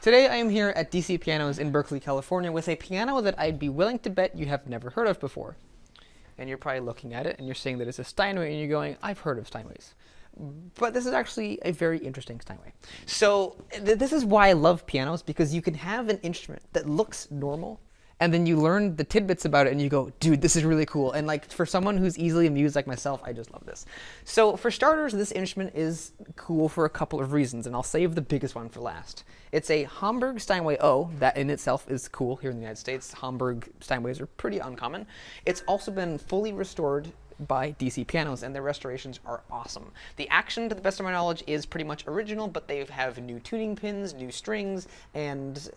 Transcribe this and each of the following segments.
Today I am here at DC Pianos in Berkeley, California with a piano that I'd be willing to bet you have never heard of before. And you're probably looking at it and you're saying that it's a Steinway and you're going, I've heard of Steinways. But this is actually a very interesting Steinway. So this is why I love pianos, because you can have an instrument that looks normal and then you learn the tidbits about it and you go, dude, this is really cool. And like for someone who's easily amused like myself, I just love this. So for starters, this instrument is cool for a couple of reasons, and I'll save the biggest one for last. It's a Hamburg Steinway O. That in itself is cool here in the United States. Hamburg Steinways are pretty uncommon. It's also been fully restored by DC Pianos, and their restorations are awesome. The action, to the best of my knowledge, is pretty much original, but they have new tuning pins, new strings, and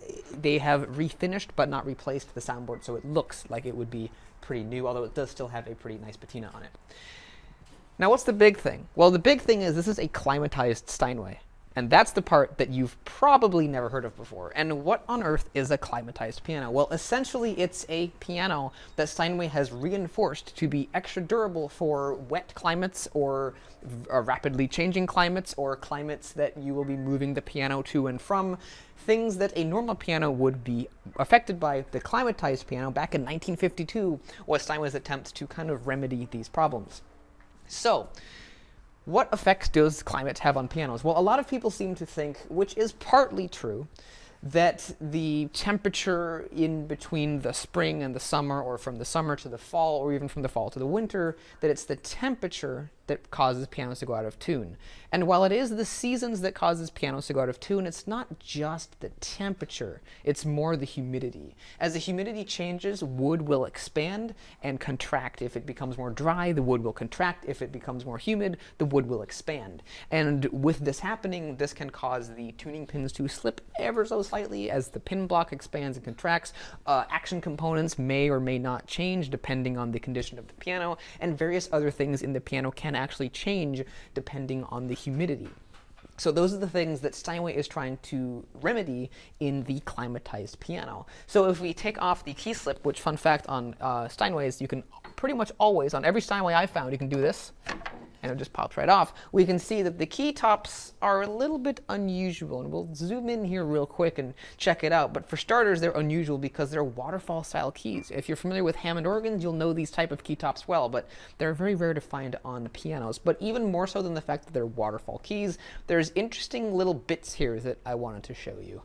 they have refinished but not replaced the soundboard, so it looks like it would be pretty new, although it does still have a pretty nice patina on it. Now, what's the big thing? Well, the big thing is this is a climatized Steinway. And that's the part that you've probably never heard of before. And what on earth is a climatized piano? Well, essentially, it's a piano that Steinway has reinforced to be extra durable for wet climates or rapidly changing climates or climates that you will be moving the piano to and from. Things that a normal piano would be affected by. The climatized piano back in 1952 was Steinway's attempt to kind of remedy these problems. So, what effects does climate have on pianos? Well, a lot of people seem to think, which is partly true, that the temperature in between the spring and the summer, or from the summer to the fall, or even from the fall to the winter, that it's the temperature that causes pianos to go out of tune. And while it is the seasons that causes pianos to go out of tune, it's not just the temperature, it's more the humidity. As the humidity changes, wood will expand and contract. If it becomes more dry, the wood will contract. If it becomes more humid, the wood will expand. And with this happening, this can cause the tuning pins to slip ever so slightly as the pin block expands and contracts. Action components may or may not change depending on the condition of the piano, and various other things in the piano can actually change depending on the humidity. So those are the things that Steinway is trying to remedy in the climatized piano. So if we take off the key slip, which, fun fact on Steinways, you can pretty much always, on every Steinway I found, you can do this, and it just pops right off. We can see that the key tops are a little bit unusual, and we'll zoom in here real quick and check it out. But for starters, they're unusual because they're waterfall style keys. If you're familiar with Hammond organs, you'll know these type of key tops well, but they're very rare to find on pianos. But even more so than the fact that they're waterfall keys, there's interesting little bits here that I wanted to show you.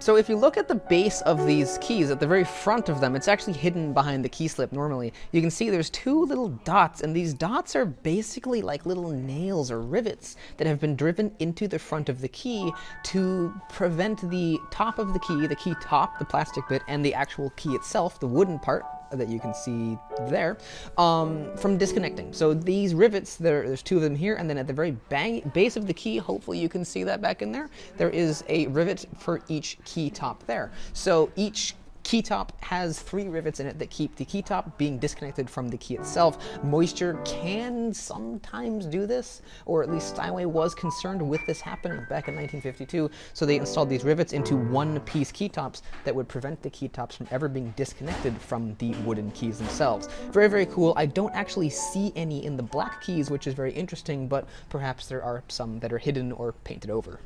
So if you look at the base of these keys, at the very front of them, it's actually hidden behind the key slip normally. You can see there's two little dots, and these dots are basically like little nails or rivets that have been driven into the front of the key to prevent the top of the key top, the plastic bit, and the actual key itself, the wooden part that you can see there, from disconnecting. So these rivets, there's two of them here, and then at the very base of the key, hopefully you can see that back in there, there is a rivet for each key top there. So each key top has 3 rivets in it that keep the key top being disconnected from the key itself. Moisture can sometimes do this, or at least Steinway was concerned with this happening back in 1952, so they installed these rivets into one-piece key tops that would prevent the key tops from ever being disconnected from the wooden keys themselves. Very, very cool. I don't actually see any in the black keys, which is very interesting, but perhaps there are some that are hidden or painted over.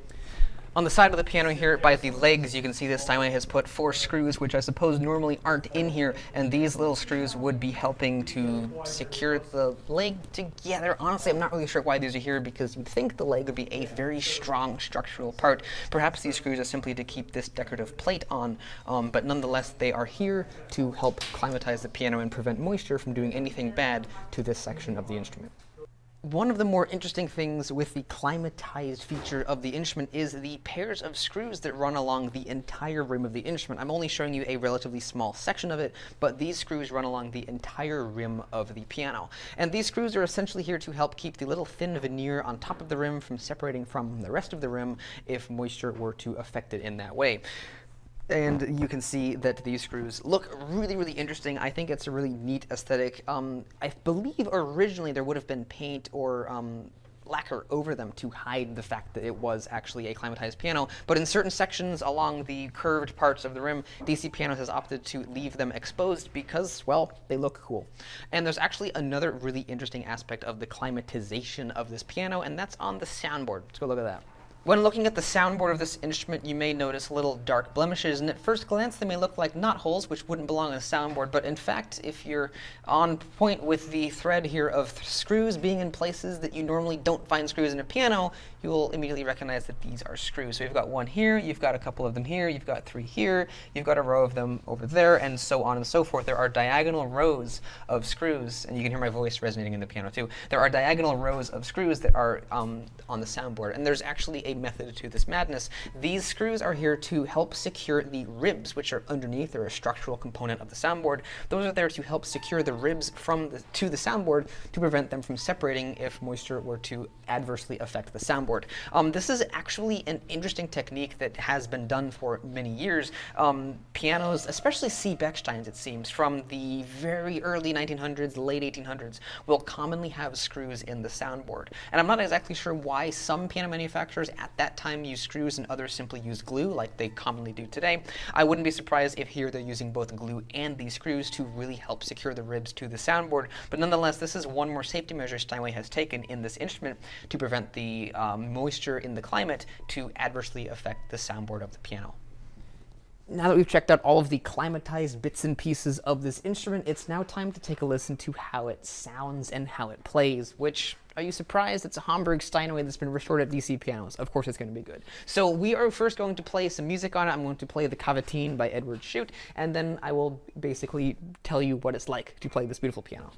On the side of the piano here, by the legs, you can see that Steinway has put 4 screws, which I suppose normally aren't in here, and these little screws would be helping to secure the leg together. Honestly, I'm not really sure why these are here, because you'd think the leg would be a very strong structural part. Perhaps these screws are simply to keep this decorative plate on, but nonetheless, they are here to help climatize the piano and prevent moisture from doing anything bad to this section of the instrument. One of the more interesting things with the climatized feature of the instrument is the pairs of screws that run along the entire rim of the instrument. I'm only showing you a relatively small section of it, but these screws run along the entire rim of the piano. And these screws are essentially here to help keep the little thin veneer on top of the rim from separating from the rest of the rim if moisture were to affect it in that way. And you can see that these screws look really, really interesting. I think it's a really neat aesthetic. I believe originally there would have been paint or lacquer over them to hide the fact that it was actually a climatized piano, but in certain sections along the curved parts of the rim, DC Pianos has opted to leave them exposed because, well, they look cool. And there's actually another really interesting aspect of the climatization of this piano, and that's on the soundboard. Let's go look at that. When looking at the soundboard of this instrument, you may notice little dark blemishes, and at first glance they may look like knot holes, which wouldn't belong on a soundboard, but in fact, if you're on point with the thread here of screws being in places that you normally don't find screws in a piano, you will immediately recognize that these are screws. So you've got one here, you've got a couple of them here, you've got three here, you've got a row of them over there, and so on and so forth. There are diagonal rows of screws, and you can hear my voice resonating in the piano too. There are diagonal rows of screws that are on the soundboard, and there's actually a method to this madness. These screws are here to help secure the ribs, which are underneath. They're a structural component of the soundboard. Those are there to help secure the ribs to the soundboard to prevent them from separating if moisture were to adversely affect the soundboard. This is actually an interesting technique that has been done for many years. Pianos, especially C. Bechsteins, it seems, from the very early 1900s, late 1800s, will commonly have screws in the soundboard. And I'm not exactly sure why some piano manufacturers at that time use screws and others simply use glue like they commonly do today. I wouldn't be surprised if here they're using both glue and these screws to really help secure the ribs to the soundboard. But nonetheless, this is one more safety measure Steinway has taken in this instrument to prevent the moisture in the climate to adversely affect the soundboard of the piano. Now that we've checked out all of the climatized bits and pieces of this instrument, it's now time to take a listen to how it sounds and how it plays, which, are you surprised? It's a Hamburg Steinway that's been restored at DC Pianos. Of course it's going to be good. So we are first going to play some music on it. I'm going to play the Cavatine by Edward Shute, and then I will basically tell you what it's like to play this beautiful piano.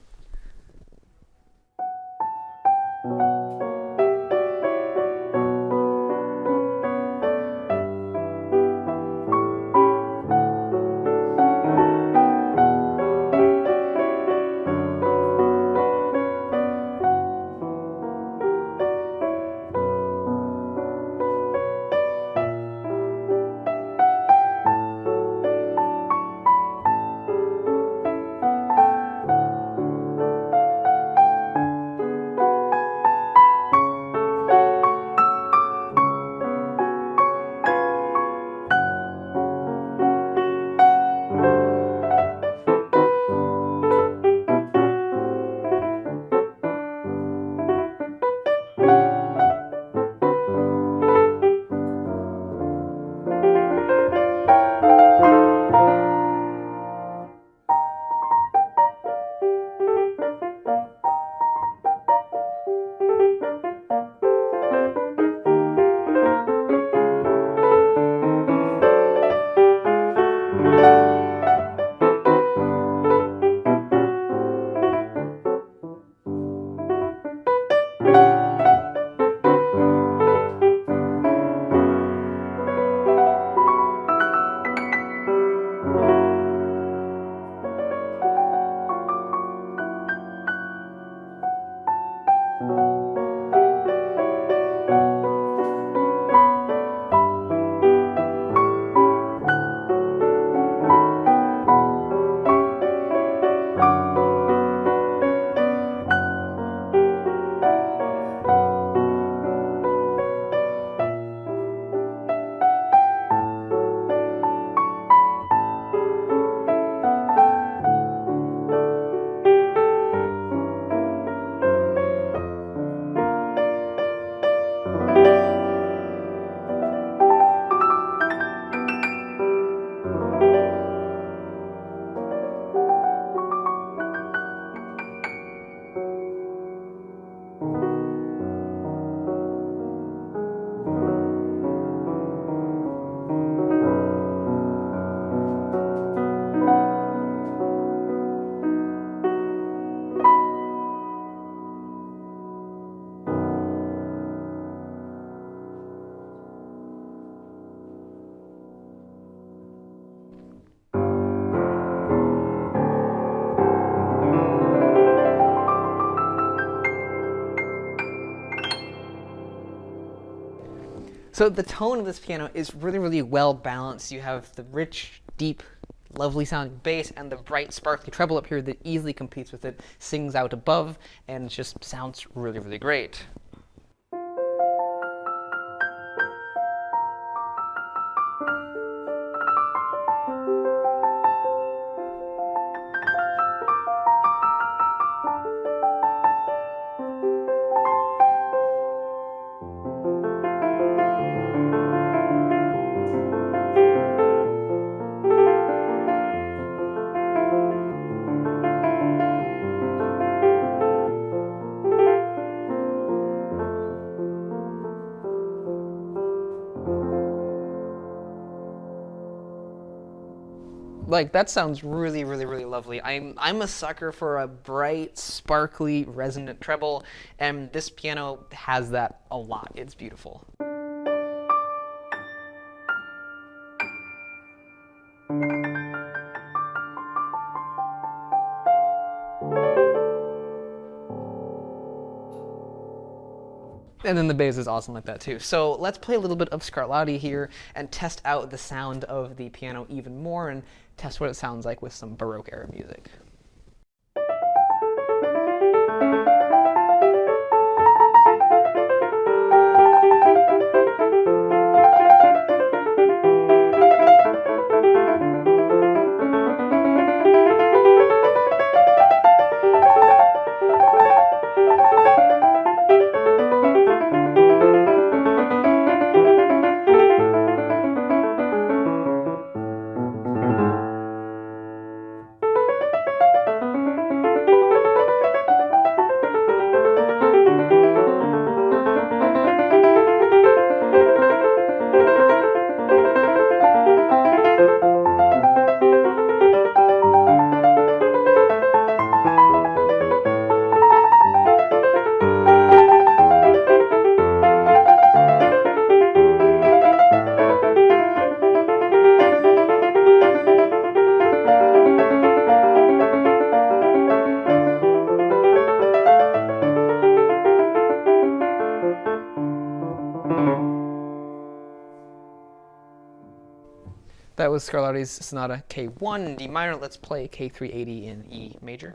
So the tone of this piano is really, really well balanced. You have the rich, deep, lovely sounding bass and the bright, sparkly treble up here that easily competes with it, sings out above, and just sounds really, really great. Like, that sounds really, really, really lovely. I'm a sucker for a bright, sparkly, resonant treble, and this piano has that a lot. It's beautiful. And then the bass is awesome like that too. So let's play a little bit of Scarlatti here and test out the sound of the piano even more and test what it sounds like with some Baroque era music. That was Scarlatti's Sonata K1 in D minor. Let's play K380 in E major.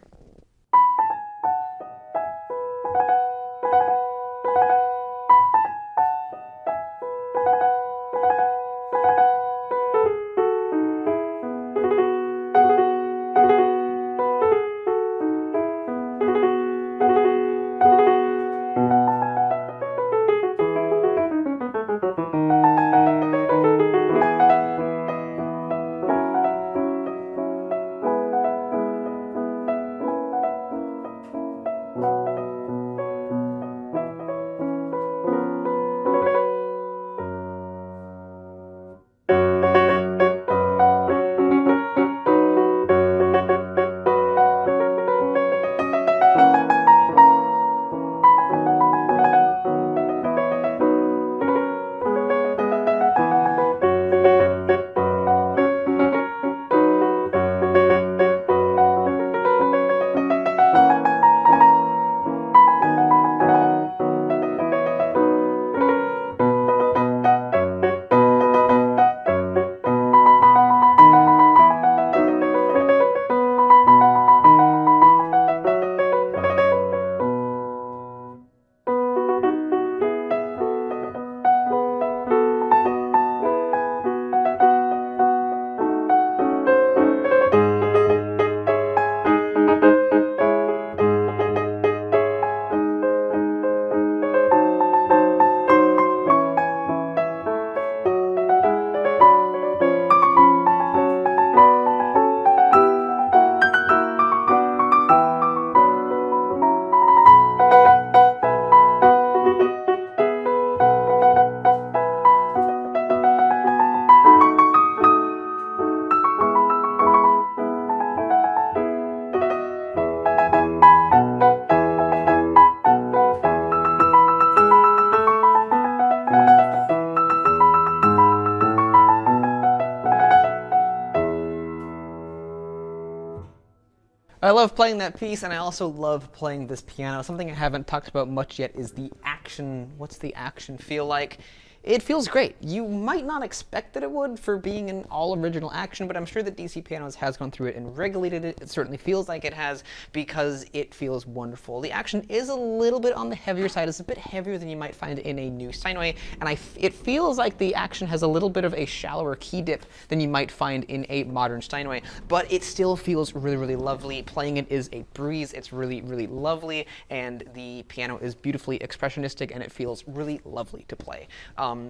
I love playing that piece, and I also love playing this piano. Something I haven't talked about much yet is the action. What's the action feel like? It feels great. You might not expect that it would for being an all-original action, but I'm sure that DC Pianos has gone through it and regulated it. It certainly feels like it has because it feels wonderful. The action is a little bit on the heavier side. It's a bit heavier than you might find in a new Steinway, and it feels like the action has a little bit of a shallower key dip than you might find in a modern Steinway, but it still feels really, really lovely. Playing it is a breeze. It's really, really lovely, and the piano is beautifully expressionistic, and it feels really lovely to play.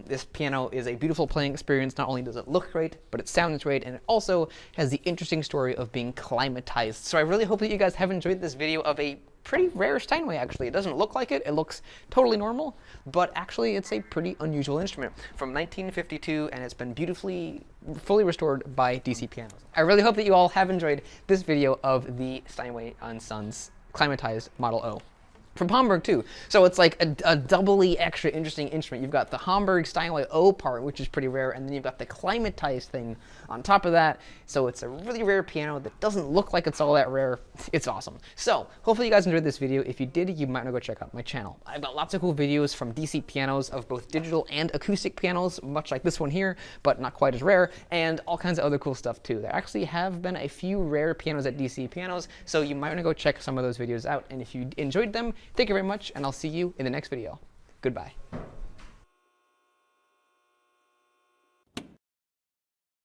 This piano is a beautiful playing experience. Not only does it look great, but it sounds great, and it also has the interesting story of being climatized. So I really hope that you guys have enjoyed this video of a pretty rare Steinway, actually. It doesn't look like it. It looks totally normal, but actually it's a pretty unusual instrument from 1952, and it's been beautifully, fully restored by DC Pianos. I really hope that you all have enjoyed this video of the Steinway & Sons Climatized Model O. From Hamburg too. So it's like a doubly extra interesting instrument. You've got the Hamburg Steinway O part, which is pretty rare, and then you've got the climatized thing on top of that. So it's a really rare piano that doesn't look like it's all that rare. It's awesome. So hopefully you guys enjoyed this video. If you did, you might want to go check out my channel. I've got lots of cool videos from DC Pianos of both digital and acoustic pianos, much like this one here, but not quite as rare, and all kinds of other cool stuff too. There actually have been a few rare pianos at DC Pianos, so you might want to go check some of those videos out. And if you enjoyed them, thank you very much, and I'll see you in the next video. Goodbye.